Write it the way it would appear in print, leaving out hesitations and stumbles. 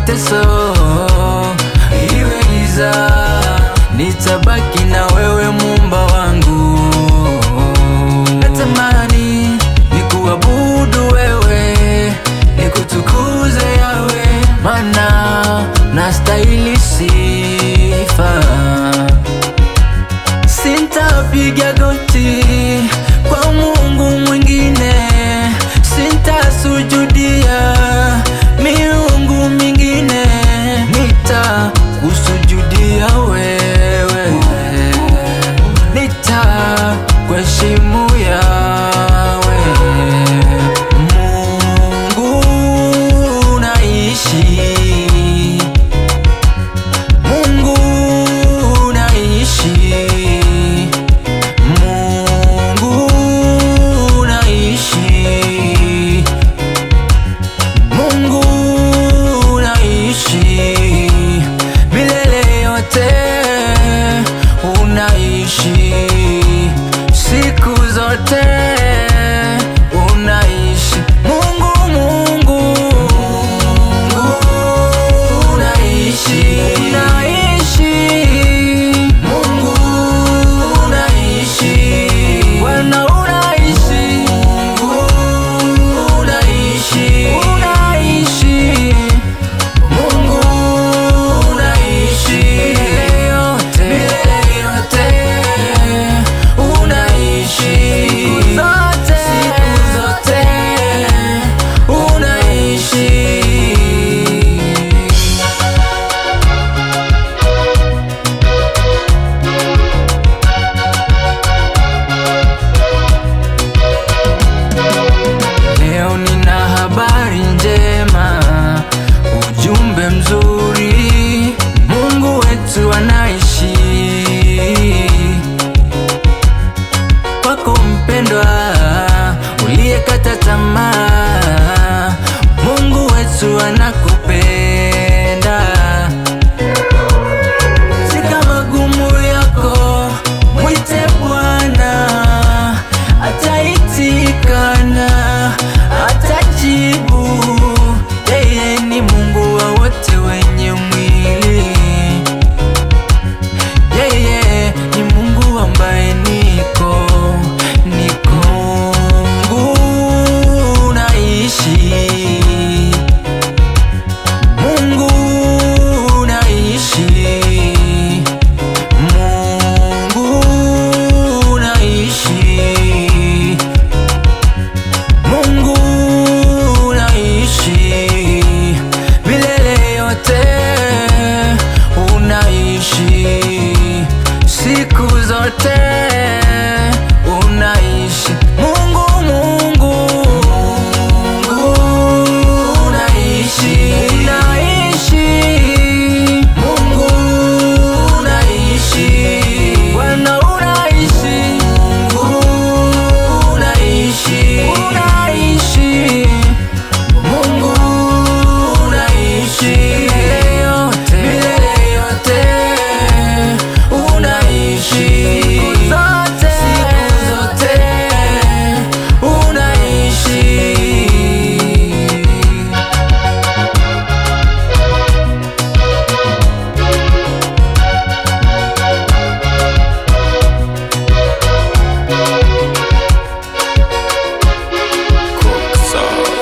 mateso iwe giza, nitabaki na wewe Muumba wangu. Natamani nikuabudu wewe, nikutukuze Yawe, maana nastahili sifa. Sintapiga goti kwa Mungu mwingine, sintasujudia miungu mingine, nitakusujudia wewe, nitakuheshimu Yawe. Mungu unaishi, Mungu unaishi, Mungu unaishi, Mungu unaishi milele yote, unaishi siku zote, unaishi Mungu, Mungu, Mungu unaishi, unaishi Mungu unaishi, Bwana unaishi, Mungu unaishi, unaishi Mungu unaishi milele yote, milele yote, unaishi siku zote, unaishi. Leo nina habari njema, ujumbe mzuri, Mungu wetu anaishi. Kwako mpendwa, uliyekata tamaa, Mungu wetu anakupenda. Katika magumu yako mwite Bwana, ataitikana, atajibu. Yeye ni Mungu wa wote wenye mwili, yeye ni Mungu ambaye niko. Mungu unaishi, Mungu unaishi, Mungu unaishi, Mungu unaishi milele yote, unaishi siku zote, unaishi Mungu, Mungu, Mungu unaishi, unaishi Mungu unaishi, Bwana unaishi, Mungu unaishi, unaishi Mungu unaishi milele yote, milele yote, unaishi siku zote, unaishi. Cook Sound.